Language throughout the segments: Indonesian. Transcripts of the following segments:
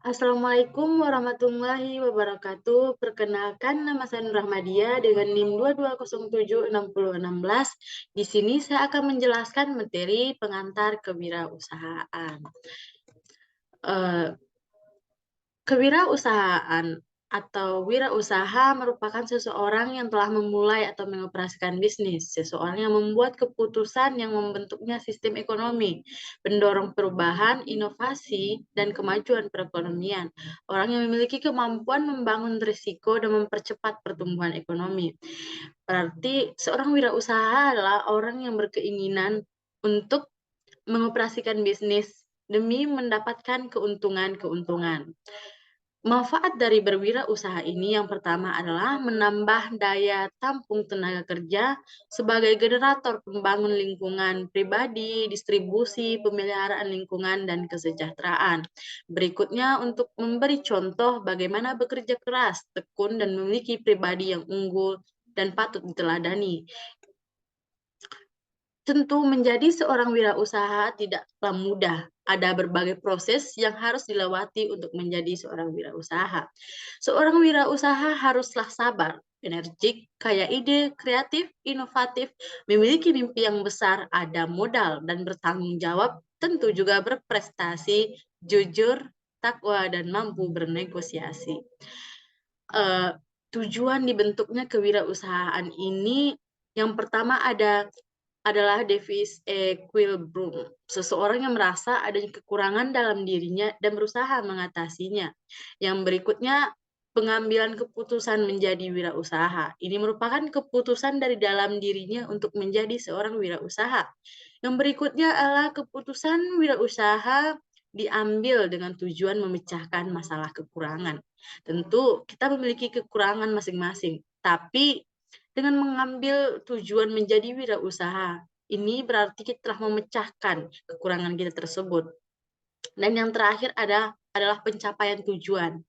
Assalamualaikum warahmatullahi wabarakatuh. Perkenalkan, nama saya Nur Rahmadia dengan NIM 22076016. Di sini saya akan menjelaskan materi pengantar kewirausahaan. Eh, Kewirausahaan atau wirausaha merupakan seseorang yang telah memulai atau mengoperasikan bisnis, seseorang yang membuat keputusan yang membentuknya sistem ekonomi, pendorong perubahan, inovasi, dan kemajuan perekonomian. Orang yang memiliki kemampuan membangun risiko dan mempercepat pertumbuhan ekonomi. Berarti seorang wirausaha adalah orang yang berkeinginan untuk mengoperasikan bisnis demi mendapatkan keuntungan-keuntungan. Manfaat dari berwirausaha ini yang pertama adalah menambah daya tampung tenaga kerja sebagai generator pembangun lingkungan pribadi, distribusi, pemeliharaan lingkungan, dan kesejahteraan. Berikutnya untuk memberi contoh bagaimana bekerja keras, tekun, dan memiliki pribadi yang unggul dan patut diteladani. Tentu menjadi seorang wirausaha tidaklah mudah. Ada berbagai proses yang harus dilewati untuk menjadi seorang wirausaha. Seorang wirausaha haruslah sabar, energik, kaya ide, kreatif, inovatif, memiliki mimpi yang besar, ada modal, dan bertanggung jawab, tentu juga berprestasi, jujur, takwa, dan mampu bernegosiasi. Eh, Tujuan dibentuknya kewirausahaan ini yang pertama adalah devis equilibrium. Seseorang yang merasa adanya kekurangan dalam dirinya dan berusaha mengatasinya. Yang berikutnya, pengambilan keputusan menjadi wirausaha. Ini merupakan keputusan dari dalam dirinya untuk menjadi seorang wirausaha. Yang berikutnya adalah keputusan wirausaha diambil dengan tujuan memecahkan masalah kekurangan. Tentu kita memiliki kekurangan masing-masing, tapi dengan mengambil tujuan menjadi wirausaha, ini berarti kita telah memecahkan kekurangan kita tersebut. Dan yang terakhir adalah pencapaian tujuan.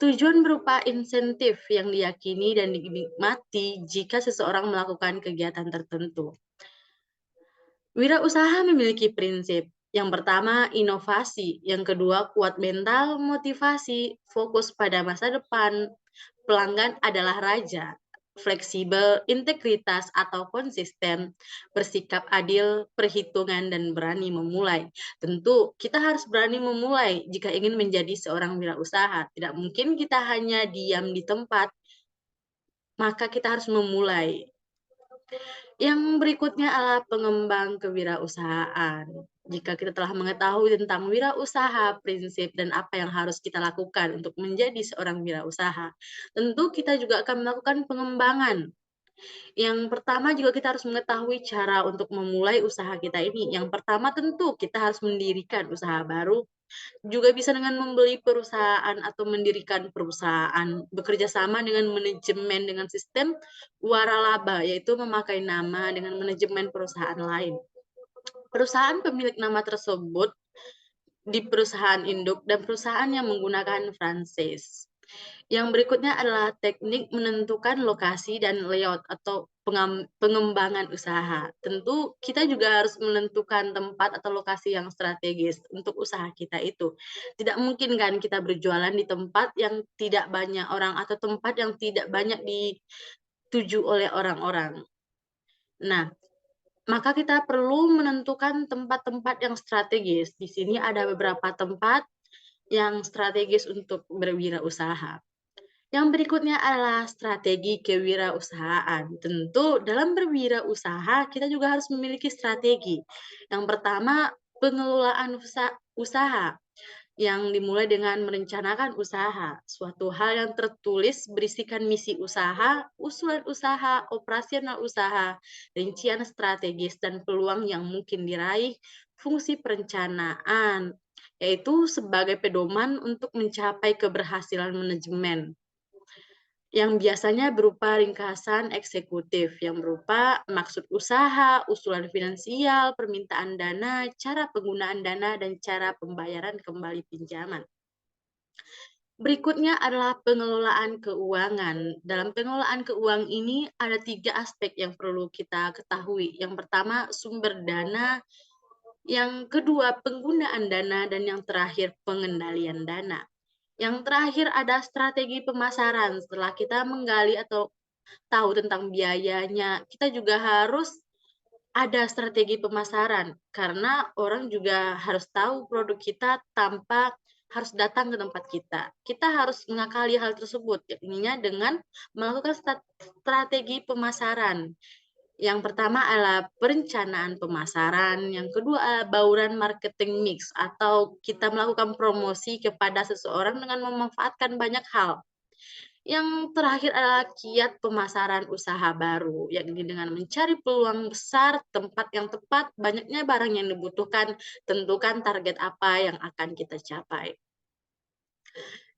Tujuan berupa insentif yang diyakini dan dinikmati jika seseorang melakukan kegiatan tertentu. Wirausaha memiliki prinsip. Yang pertama, inovasi. Yang kedua, kuat mental, motivasi, fokus pada masa depan. Pelanggan adalah raja. Fleksibel, integritas atau konsisten, bersikap adil, perhitungan, dan berani memulai. Tentu, kita harus berani memulai jika ingin menjadi seorang wirausaha. Tidak mungkin kita hanya diam di tempat, maka kita harus memulai. Yang berikutnya adalah pengembang kewirausahaan. Jika kita telah mengetahui tentang wirausaha, prinsip, dan apa yang harus kita lakukan untuk menjadi seorang wirausaha, tentu kita juga akan melakukan pengembangan. Yang pertama juga kita harus mengetahui cara untuk memulai usaha kita ini. Yang pertama tentu kita harus mendirikan usaha baru, juga bisa dengan membeli perusahaan atau mendirikan perusahaan, bekerja sama dengan manajemen dengan sistem waralaba, yaitu memakai nama dengan manajemen perusahaan lain. Perusahaan pemilik nama tersebut di perusahaan induk dan perusahaan yang menggunakan franchise. Yang berikutnya adalah teknik menentukan lokasi dan layout atau pengembangan usaha. Tentu kita juga harus menentukan tempat atau lokasi yang strategis untuk usaha kita itu. Tidak mungkin kan kita berjualan di tempat yang tidak banyak orang atau tempat yang tidak banyak dituju oleh orang-orang. Nah, maka kita perlu menentukan tempat-tempat yang strategis. Di sini ada beberapa tempat yang strategis untuk berwirausaha. Yang berikutnya adalah strategi kewirausahaan. Tentu dalam berwirausaha kita juga harus memiliki strategi. Yang pertama, pengelolaan usaha yang dimulai dengan merencanakan usaha, suatu hal yang tertulis berisikan misi usaha, usulan usaha, operasional usaha, rincian strategis dan peluang yang mungkin diraih, fungsi perencanaan, yaitu sebagai pedoman untuk mencapai keberhasilan manajemen yang biasanya berupa ringkasan eksekutif, yang berupa maksud usaha, usulan finansial, permintaan dana, cara penggunaan dana, dan cara pembayaran kembali pinjaman. Berikutnya adalah pengelolaan keuangan. Dalam pengelolaan keuangan ini ada 3 aspek yang perlu kita ketahui. Yang pertama, sumber dana, yang kedua, penggunaan dana, dan yang terakhir, pengendalian dana. Yang terakhir ada strategi pemasaran. Setelah kita menggali atau tahu tentang biayanya, kita juga harus ada strategi pemasaran, karena orang juga harus tahu produk kita tanpa harus datang ke tempat kita. Kita harus mengakali hal tersebut, yakninya dengan melakukan strategi pemasaran. Yang pertama adalah perencanaan pemasaran, yang kedua adalah bauran marketing mix, atau kita melakukan promosi kepada seseorang dengan memanfaatkan banyak hal. Yang terakhir adalah kiat pemasaran usaha baru, yakni dengan mencari peluang besar, tempat yang tepat, banyaknya barang yang dibutuhkan, tentukan target apa yang akan kita capai.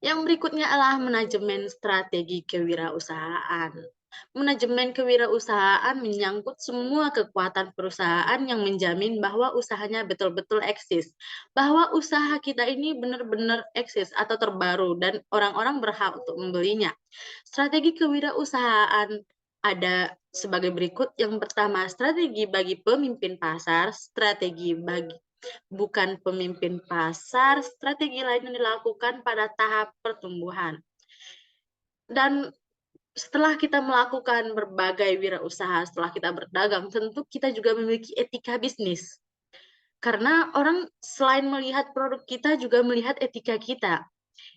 Yang berikutnya adalah manajemen strategi kewirausahaan. Manajemen kewirausahaan menyangkut semua kekuatan perusahaan yang menjamin bahwa usahanya betul-betul eksis, bahwa usaha kita ini benar-benar eksis atau terbaru dan orang-orang berhak untuk membelinya. Strategi kewirausahaan ada sebagai berikut. Yang pertama, strategi bagi pemimpin pasar, strategi bagi bukan pemimpin pasar, strategi lain yang dilakukan pada tahap pertumbuhan. Dan setelah kita melakukan berbagai wirausaha, setelah kita berdagang, tentu kita juga memiliki etika bisnis. Karena orang selain melihat produk kita juga melihat etika kita.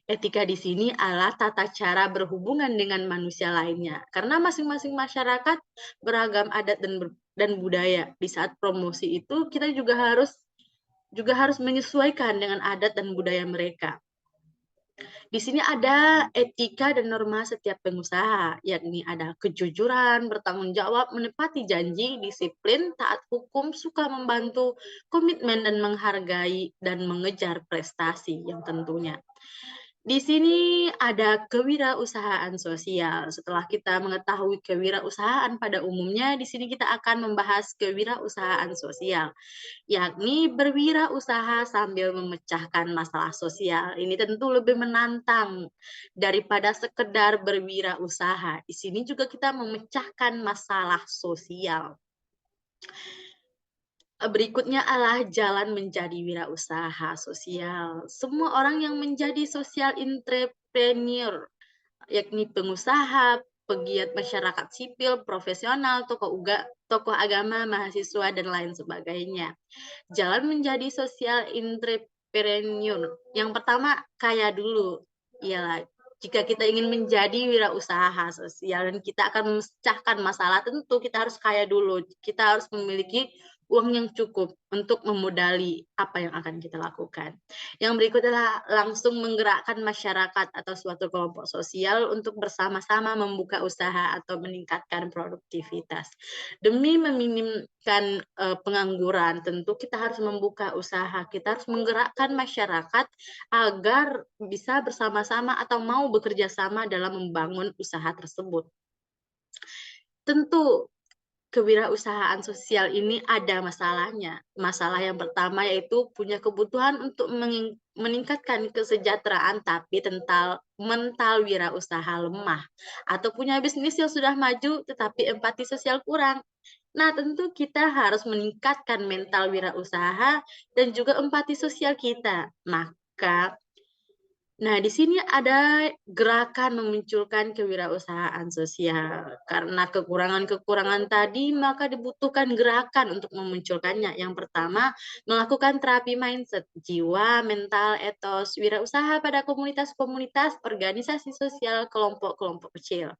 Etika di sini adalah tata cara berhubungan dengan manusia lainnya. Karena masing-masing masyarakat beragam adat dan budaya. Di saat promosi itu kita juga harus menyesuaikan dengan adat dan budaya mereka. Di sini ada etika dan norma setiap pengusaha, yakni ada kejujuran, bertanggung jawab, menepati janji, disiplin, taat hukum, suka membantu, komitmen dan menghargai dan mengejar prestasi yang tentunya. Di sini ada kewirausahaan sosial. Setelah kita mengetahui kewirausahaan pada umumnya, di sini kita akan membahas kewirausahaan sosial, yakni berwirausaha sambil memecahkan masalah sosial. Ini tentu lebih menantang daripada sekedar berwirausaha. Di sini juga kita memecahkan masalah sosial. Berikutnya adalah jalan menjadi wirausaha sosial. Semua orang yang menjadi social entrepreneur, yakni pengusaha, pegiat masyarakat sipil, profesional, tokoh agama, mahasiswa, dan lain sebagainya. Jalan menjadi social entrepreneur. Yang pertama, kaya dulu. Iyalah, jika kita ingin menjadi wirausaha sosial dan kita akan memecahkan masalah, tentu kita harus kaya dulu. Kita harus memiliki uang yang cukup untuk memodali apa yang akan kita lakukan. Yang berikutnya adalah langsung menggerakkan masyarakat atau suatu kelompok sosial untuk bersama-sama membuka usaha atau meningkatkan produktivitas. Demi meminimkan pengangguran, tentu kita harus membuka usaha, kita harus menggerakkan masyarakat agar bisa bersama-sama atau mau bekerja sama dalam membangun usaha tersebut. Tentu kewirausahaan sosial ini ada masalahnya. Masalah yang pertama yaitu punya kebutuhan untuk meningkatkan kesejahteraan, tapi mental wirausaha lemah. Atau punya bisnis yang sudah maju, tetapi empati sosial kurang. Nah, tentu kita harus meningkatkan mental wirausaha dan juga empati sosial kita. Nah, di sini ada gerakan memunculkan kewirausahaan sosial. Karena kekurangan-kekurangan tadi, maka dibutuhkan gerakan untuk memunculkannya. Yang pertama, melakukan terapi mindset, jiwa, mental, etos, wirausaha pada komunitas-komunitas, organisasi sosial, kelompok-kelompok kecil.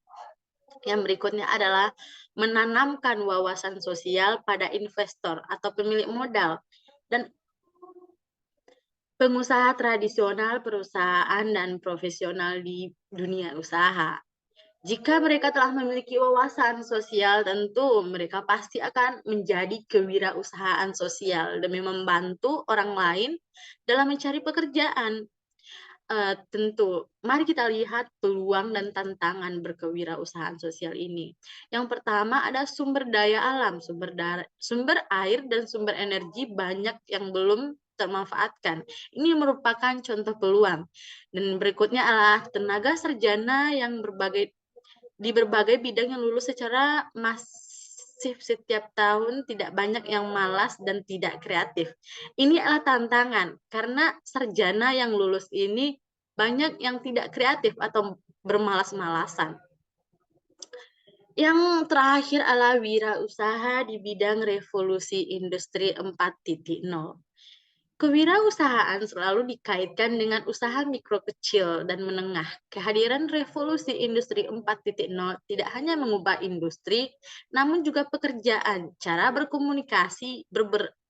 Yang berikutnya adalah menanamkan wawasan sosial pada investor atau pemilik modal dan pengusaha tradisional, perusahaan, dan profesional di dunia usaha. Jika mereka telah memiliki wawasan sosial, tentu mereka pasti akan menjadi kewirausahaan sosial demi membantu orang lain dalam mencari pekerjaan. Tentu, mari kita lihat peluang dan tantangan berkewirausahaan sosial ini. Yang pertama ada sumber daya alam, sumber air dan sumber energi banyak yang belum termanfaatkan. Ini merupakan contoh peluang. Dan berikutnya adalah tenaga sarjana yang di berbagai bidang yang lulus secara masif setiap tahun, tidak banyak yang malas dan tidak kreatif. Ini adalah tantangan karena sarjana yang lulus ini banyak yang tidak kreatif atau bermalas-malasan. Yang terakhir adalah wirausaha di bidang revolusi industri 4.0. Kewirausahaan selalu dikaitkan dengan usaha mikro kecil dan menengah. Kehadiran revolusi industri 4.0 tidak hanya mengubah industri, namun juga pekerjaan, cara berkomunikasi,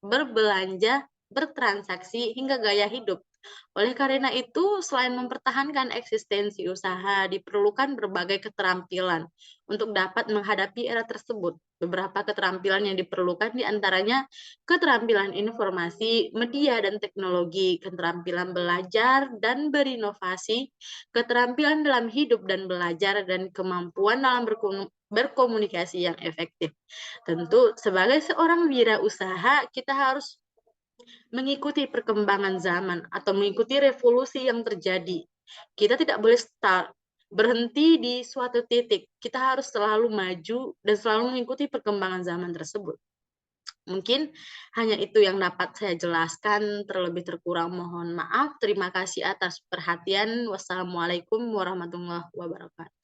berbelanja, bertransaksi, hingga gaya hidup. Oleh karena itu, selain mempertahankan eksistensi usaha, diperlukan berbagai keterampilan untuk dapat menghadapi era tersebut. Beberapa keterampilan yang diperlukan diantaranya keterampilan informasi, media, dan teknologi, keterampilan belajar dan berinovasi, keterampilan dalam hidup dan belajar, dan kemampuan dalam berkomunikasi yang efektif. Tentu, sebagai seorang wirausaha, kita harus mengikuti perkembangan zaman atau mengikuti revolusi yang terjadi. Kita tidak boleh berhenti di suatu titik. Kita harus selalu maju dan selalu mengikuti perkembangan zaman tersebut. Mungkin hanya itu yang dapat saya jelaskan, terlebih terkurang mohon maaf. Terima kasih atas perhatian. Wassalamualaikum warahmatullahi wabarakatuh.